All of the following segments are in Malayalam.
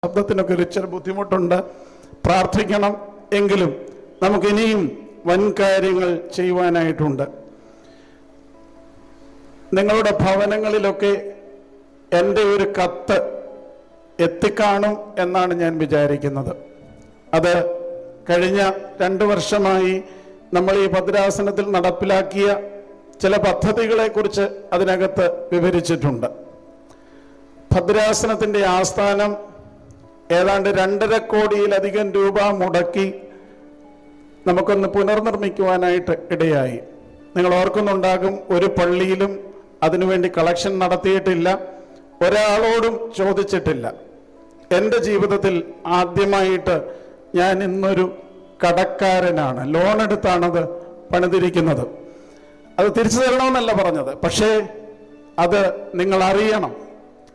ശബ്ദത്തിനൊക്കെ ഒരു ഇച്ചിരി ബുദ്ധിമുട്ടുണ്ട്, പ്രാർത്ഥിക്കണം. എങ്കിലും നമുക്കിനിയും വൻ കാര്യങ്ങൾ ചെയ്യുവാനായിട്ടുണ്ട്. നിങ്ങളുടെ ഭവനങ്ങളിലൊക്കെ എൻ്റെ ഒരു കത്ത് എത്തിക്കാണും എന്നാണ് ഞാൻ വിചാരിക്കുന്നത്. അത് കഴിഞ്ഞ 2 വർഷമായി നമ്മൾ ഈ ഭദ്രാസനത്തിൽ നടപ്പിലാക്കിയ ചില പദ്ധതികളെക്കുറിച്ച് അതിനകത്ത് വിവരിച്ചിട്ടുണ്ട്. ഭദ്രാസനത്തിൻ്റെ ആസ്ഥാനം ഏതാണ്ട് 2.5 കോടിയിലധികം രൂപ മുടക്കി നമുക്കൊന്ന് പുനർനിർമ്മിക്കുവാനായിട്ട് ഇടയായി. നിങ്ങൾ ഓർക്കുന്നുണ്ടാകും, ഒരു പള്ളിയിലും അതിനുവേണ്ടി കളക്ഷൻ നടത്തിയിട്ടില്ല, ഒരാളോടും ചോദിച്ചിട്ടില്ല. എൻ്റെ ജീവിതത്തിൽ ആദ്യമായിട്ട് ഞാൻ ഇന്നൊരു കടക്കാരനാണ്, ലോൺ എടുത്താണത് പണിതിരിക്കുന്നത്. അത് തിരിച്ചു തരണമെന്നല്ല പറഞ്ഞത്, പക്ഷേ അത് നിങ്ങൾ അറിയണം.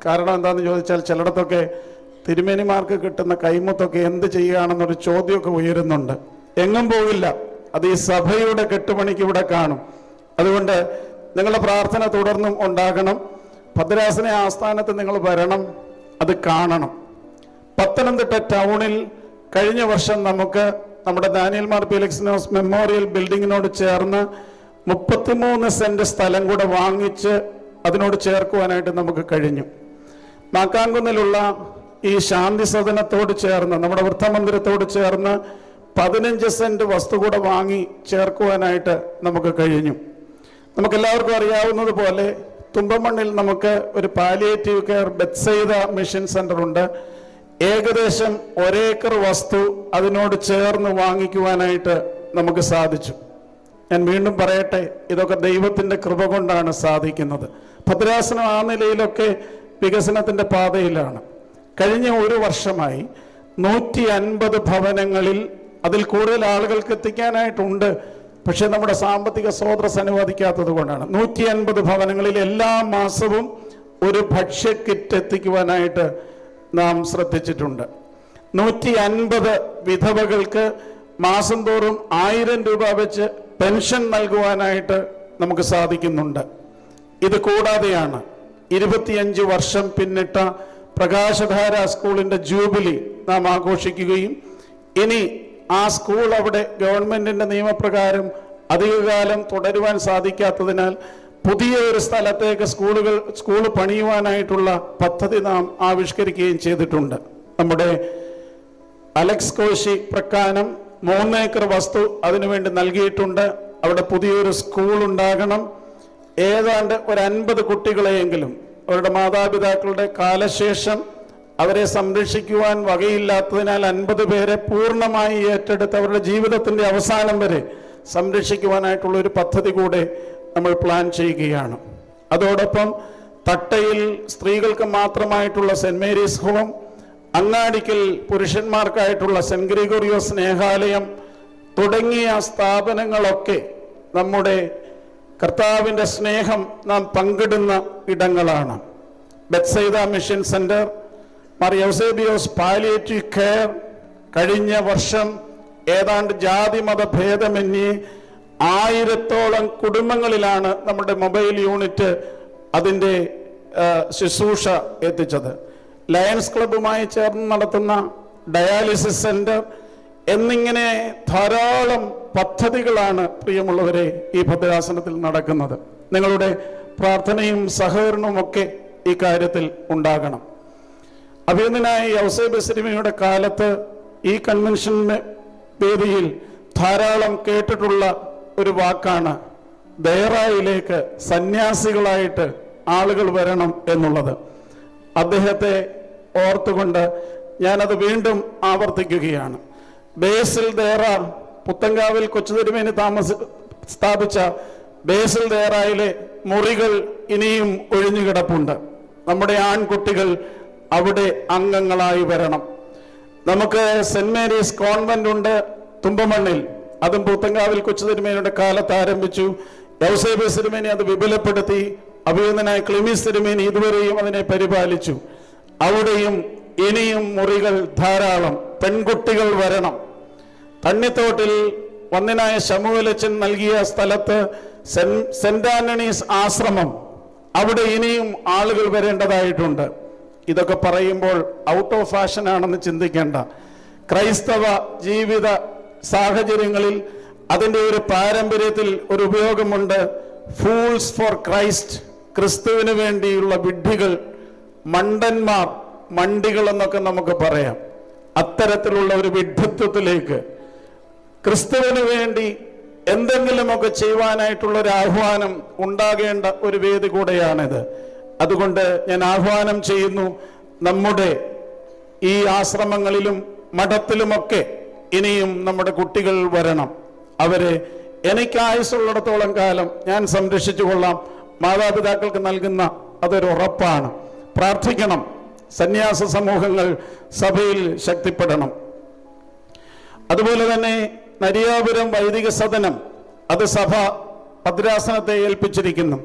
കാരണം എന്താണെന്ന് ചോദിച്ചാൽ ചിലയിടത്തൊക്കെ തിരുമേനിമാർക്ക് കിട്ടുന്ന കൈമുത്തൊക്കെ എന്ത് ചെയ്യുകയാണെന്നൊരു ചോദ്യമൊക്കെ ഉയരുന്നുണ്ട്. എങ്ങും പോകില്ല, അത് ഈ സഭയുടെ കെട്ടുപണിക്ക് ഇവിടെ കാണും. അതുകൊണ്ട് നിങ്ങളുടെ പ്രാർത്ഥന തുടർന്നും ഉണ്ടാകണം. ഭദ്രാസന ആസ്ഥാനത്ത് നിങ്ങൾ വരണം, അത് കാണണം. പത്തനംതിട്ട ടൗണിൽ കഴിഞ്ഞ വർഷം നമുക്ക് നമ്മുടെ ദാനിയൽ മാർ പീലക്സിനോസ് മെമ്മോറിയൽ ബിൽഡിങ്ങിനോട് ചേർന്ന് 33 സെന്റ് സ്ഥലം കൂടെ വാങ്ങിച്ച് അതിനോട് ചേർക്കുവാനായിട്ട് നമുക്ക് കഴിഞ്ഞു. മാക്കാങ്കുന്നിലുള്ള ഈ ശാന്തി സദനത്തോട് ചേർന്ന് നമ്മുടെ വൃദ്ധമന്ദിരത്തോട് ചേർന്ന് 15 സെന്റ് വസ്തു കൂടെ വാങ്ങി ചേർക്കുവാനായിട്ട് നമുക്ക് കഴിഞ്ഞു. നമുക്കെല്ലാവർക്കും അറിയാവുന്നത് പോലെ തുമ്പമണ്ണിൽ നമുക്ക് ഒരു palliative care Bethsaida mission centre ഉണ്ട്. ഏകദേശം 1 ഏക്കർ വസ്തു അതിനോട് ചേർന്ന് വാങ്ങിക്കുവാനായിട്ട് നമുക്ക് സാധിച്ചു. ഞാൻ വീണ്ടും പറയട്ടെ, ഇതൊക്കെ ദൈവത്തിൻ്റെ കൃപ കൊണ്ടാണ് സാധിക്കുന്നത്. ഭദ്രാസനം ആ നിലയിലൊക്കെ വികസനത്തിൻ്റെ പാതയിലാണ്. കഴിഞ്ഞ 1 വർഷമായി 150 ഭവനങ്ങളിൽ അതിൽ കൂടുതൽ ആളുകൾക്ക് എത്തിക്കാനായിട്ടുണ്ട്. പക്ഷെ നമ്മുടെ സാമ്പത്തിക സ്രോതസ് അനുവദിക്കാത്തത് കൊണ്ടാണ് 150 ഭവനങ്ങളിൽ എല്ലാ മാസവും ഒരു ഭക്ഷ്യ കിറ്റ് എത്തിക്കുവാനായിട്ട് നാം ശ്രദ്ധിച്ചിട്ടുണ്ട്. 150 വിധവകൾക്ക് മാസം തോറും 1000 രൂപ വെച്ച് പെൻഷൻ നൽകുവാനായിട്ട് നമുക്ക് സാധിക്കുന്നുണ്ട്. ഇത് കൂടാതെയാണ് 25 വർഷം പിന്നിട്ട പ്രകാശധാര സ്കൂളിൻ്റെ ജൂബിലി നാം ആഘോഷിക്കുകയും ഇനി ആ സ്കൂൾ അവിടെ ഗവൺമെൻറ്റിൻ്റെ നിയമപ്രകാരം അധികകാലം തുടരുവാൻ സാധിക്കാത്തതിനാൽ പുതിയ ഒരു സ്ഥലത്തേക്ക് സ്കൂൾ പണിയുവാനായിട്ടുള്ള പദ്ധതി നാം ആവിഷ്കരിക്കുകയും ചെയ്തിട്ടുണ്ട്. നമ്മുടെ അലക്സ് കോശി പ്രക്കാനം 3 ഏക്കർ വസ്തു അതിനുവേണ്ടി നൽകിയിട്ടുണ്ട്. അവിടെ പുതിയൊരു സ്കൂൾ ഉണ്ടാകണം. ഏതാണ്ട് ഒരു 50 കുട്ടികളെയെങ്കിലും അവരുടെ മാതാപിതാക്കളുടെ കാലശേഷം അവരെ സംരക്ഷിക്കുവാൻ വകയില്ലാത്തതിനാൽ 50 പേരെ പൂർണ്ണമായി ഏറ്റെടുത്ത് അവരുടെ ജീവിതത്തിൻ്റെ അവസാനം വരെ സംരക്ഷിക്കുവാനായിട്ടുള്ള ഒരു പദ്ധതി കൂടെ നമ്മൾ പ്ലാൻ ചെയ്യുകയാണ്. അതോടൊപ്പം തട്ടയിൽ സ്ത്രീകൾക്ക് മാത്രമായിട്ടുള്ള സെന്റ് മേരീസ് ഹോം, അങ്ങാടിക്കൽ പുരുഷന്മാർക്കായിട്ടുള്ള സെന്റ് ഗ്രിഗോറിയോസ് സ്നേഹാലയം തുടങ്ങിയ സ്ഥാപനങ്ങളൊക്കെ നമ്മുടെ കർത്താവിൻ്റെ സ്നേഹം നാം പങ്കിടുന്ന ഇടങ്ങളാണ്. Bethsaida mission centre, Mar Yausebios palliative care കഴിഞ്ഞ വർഷം ഏതാണ്ട് ജാതി മത ഭേദമന്യേ 1000-ഓളം കുടുംബങ്ങളിലാണ് നമ്മുടെ മൊബൈൽ യൂണിറ്റ് അതിൻ്റെ ശുശ്രൂഷ എത്തിച്ചത്. ലയൺസ് ക്ലബ്ബുമായി ചേർന്ന് നടത്തുന്ന ഡയാലിസിസ് സെന്റർ എന്നിങ്ങനെ ധാരാളം പദ്ധതികളാണ് പ്രിയമുള്ളവരെ ഈ ഭദ്രാസനത്തിൽ നടക്കുന്നത്. നിങ്ങളുടെ പ്രാർത്ഥനയും സഹകരണവും ഒക്കെ ഈ കാര്യത്തിൽ ഉണ്ടാകണം. അഭിനന്ദനായ യൗസേബ് സിരിമയുടെ കാലത്ത് ഈ കൺവെൻഷന്റെ വേദിയിൽ ധാരാളം കേട്ടിട്ടുള്ള ഒരു വാക്കാണ് ദയറായിലേക്ക് സന്യാസികളായിട്ട് ആളുകൾ വരണം എന്നുള്ളത്. അദ്ദേഹത്തെ ഓർത്തുകൊണ്ട് ഞാനത് വീണ്ടും ആവർത്തിക്കുകയാണ്. ബേസിൽ ദേറ, പുത്തങ്കാവിൽ കൊച്ചുതിരുമേനി സ്ഥാപിച്ച ബേസിൽ ദേറായിലെ മുറികൾ ഇനിയും ഒഴിഞ്ഞുകിടപ്പുണ്ട്. നമ്മുടെ ആൺകുട്ടികൾ അവിടെ അംഗങ്ങളായി വരണം. നമുക്ക് സെന്റ് മേരീസ് കോൺവെന്റ് ഉണ്ട് തുമ്പമണ്ണിൽ, അതും പുത്തങ്കാവിൽ കൊച്ചുതിരുമേനിയുടെ കാലത്ത് ആരംഭിച്ചു. യൗസേബ് തിരുമേനി അത് വിപുലപ്പെടുത്തി. അഭിനന്ദനായ ക്ലിമീസ് തിരുമേനി ഇതുവരെയും അതിനെ പരിപാലിച്ചു. അവിടെയും ഇനിയും മുറികൾ ധാരാളം. പെൺകുട്ടികൾ വരണം. തണ്ണിത്തോട്ടിൽ വന്ദനായ ശമുവേലച്ചൻ നൽകിയ സ്ഥലത്ത് സെന്റ് ആന്റണീസ് ആശ്രമം, അവിടെ ഇനിയും ആളുകൾ വരേണ്ടതായിട്ടുണ്ട്. ഇതൊക്കെ പറയുമ്പോൾ ഔട്ട് ഓഫ് ഫാഷൻ ആണെന്ന് ചിന്തിക്കേണ്ട. ക്രൈസ്തവ ജീവിത സാഹചര്യങ്ങളിൽ അതിൻ്റെ ഒരു പാരമ്പര്യത്തിൽ ഒരു ഉപയോഗമുണ്ട്. ഫൂൾസ് ഫോർ ക്രൈസ്റ്റ്, ക്രിസ്തുവിന് വേണ്ടിയുള്ള വിഡ്ഢികൾ, മണ്ടന്മാർ, മണ്ടികൾ എന്നൊക്കെ നമുക്ക് പറയാം. അത്തരത്തിലുള്ള ഒരു വിഡ്ഢിത്വത്തിലേക്ക് ക്രിസ്തുവിന് വേണ്ടി എന്തെങ്കിലുമൊക്കെ ചെയ്യുവാനായിട്ടുള്ള ഒരു ആഹ്വാനം ഉണ്ടാകേണ്ട ഒരു വേദി കൂടെയാണിത്. അതുകൊണ്ട് ഞാൻ ആഹ്വാനം ചെയ്യുന്നു, നമ്മുടെ ഈ ആശ്രമങ്ങളിലും മഠത്തിലുമൊക്കെ ഇനിയും നമ്മുടെ കുട്ടികൾ വരണം. അവരെ എനിക്ക് ആയുസ്സുള്ളിടത്തോളം കാലം ഞാൻ സംരക്ഷിച്ചു കൊള്ളാം. മാതാപിതാക്കൾക്ക് നൽകുന്ന അതൊരു ഉറപ്പാണ്. പ്രാർത്ഥിക്കണം, സന്യാസ സമൂഹങ്ങൾ സഭയിൽ ശക്തിപ്പെടണം. അതുപോലെ തന്നെ നരിയാപുരം വൈദിക സദനം, അത് സഭ ഭദ്രാസനത്തെ ഏൽപ്പിച്ചിരിക്കുന്നു.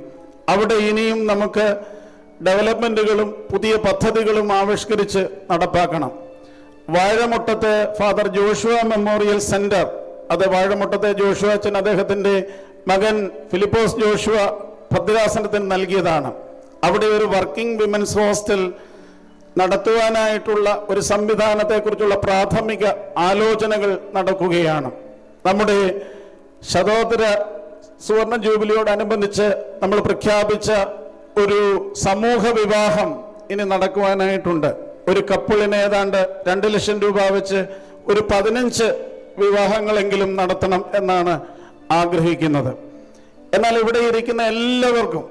അവിടെ ഇനിയും നമുക്ക് ഡെവലപ്മെന്റുകളും പുതിയ പദ്ധതികളും ആവിഷ്കരിച്ച് നടപ്പാക്കണം. വാഴമുട്ടത്തെ ഫാദർ ജോഷുവ മെമ്മോറിയൽ സെന്റർ, അത് വാഴമുട്ടത്തെ ജോഷുവ അച്ഛൻ അദ്ദേഹത്തിന്റെ മകൻ ഫിലിപ്പോസ് ജോഷുവ ഭദ്രാസനത്തിന് നൽകിയതാണ്. അവിടെ ഒരു വർക്കിംഗ് വിമൻസ് ഹോസ്റ്റൽ നടത്തുവാനായിട്ടുള്ള ഒരു സംവിധാനത്തെക്കുറിച്ചുള്ള പ്രാഥമിക ആലോചനകൾ നടക്കുകയാണ്. നമ്മുടെ ശതോത്തര സുവർണ ജൂബിലിയോടനുബന്ധിച്ച് നമ്മൾ പ്രഖ്യാപിച്ച ഒരു സമൂഹ വിവാഹം ഇനി നടക്കുവാനായിട്ടുണ്ട്. ഒരു കപ്പിളിന് ഏതാണ്ട് 2 ലക്ഷം രൂപ വെച്ച് ഒരു 15 വിവാഹങ്ങളെങ്കിലും നടത്തണം എന്നാണ് ആഗ്രഹിക്കുന്നത്. എന്നാൽ ഇവിടെ ഇരിക്കുന്ന എല്ലാവർക്കും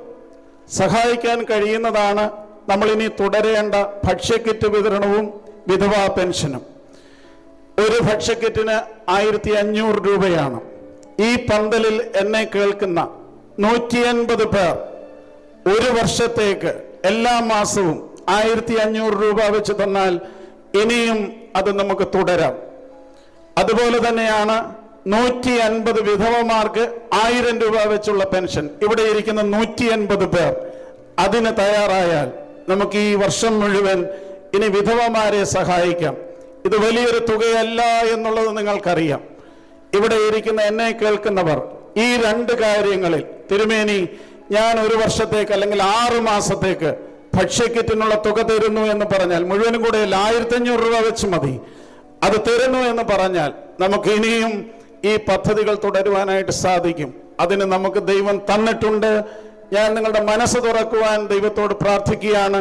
സഹായിക്കാൻ കഴിയുന്നതാണ് നമ്മളിനി തുടരേണ്ട ഭക്ഷ്യക്കിറ്റ് വിതരണവും വിധവാ പെൻഷനും. ഒരു ഭക്ഷ്യക്കിറ്റിന് 1500 രൂപയാണ്. ഈ പന്തലിൽ എന്നെ കേൾക്കുന്ന 150 പേർ ഒരു വർഷത്തേക്ക് എല്ലാ മാസവും 1500 രൂപ വെച്ച് തന്നാൽ ഇനിയും അത് നമുക്ക് തുടരാം. അതുപോലെ തന്നെയാണ് 150 വിധവമാർക്ക് 1000 രൂപ വെച്ചുള്ള പെൻഷൻ. ഇവിടെ ഇരിക്കുന്ന 150 പേർ അതിന് തയ്യാറായാൽ നമുക്ക് ഈ വർഷം മുഴുവൻ ഇനി വിധവമാരെ സഹായിക്കാം. ഇത് വലിയൊരു തുകയല്ല എന്നുള്ളത് നിങ്ങൾക്കറിയാം. ഇവിടെ ഇരിക്കുന്ന എന്നെ കേൾക്കുന്നവർ ഈ 2 കാര്യങ്ങളിൽ, തിരുമേനി ഞാൻ ഒരു വർഷത്തേക്ക് അല്ലെങ്കിൽ 6 മാസത്തേക്ക് ഭക്ഷ്യക്കിറ്റിനുള്ള തുക തരുന്നു എന്ന് പറഞ്ഞാൽ, മുഴുവനും കൂടെ 1500 രൂപ വെച്ച് മതി, അത് തരുന്നു എന്ന് പറഞ്ഞാൽ നമുക്ക് ഇനിയും ഈ പദ്ധതികൾ തുടരുവാനായിട്ട് സാധിക്കും. അതിന് നമുക്ക് ദൈവം തന്നിട്ടുണ്ട്. ഞാൻ നിങ്ങളുടെ മനസ്സ് തുറക്കുവാൻ ദൈവത്തോട് പ്രാർത്ഥിക്കുകയാണ്.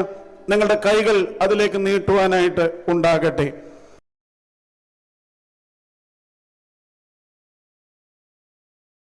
നിങ്ങളുടെ കൈകൾ അതിലേക്ക് നീട്ടുവാനായിട്ട് ഉണ്ടാകട്ടെ.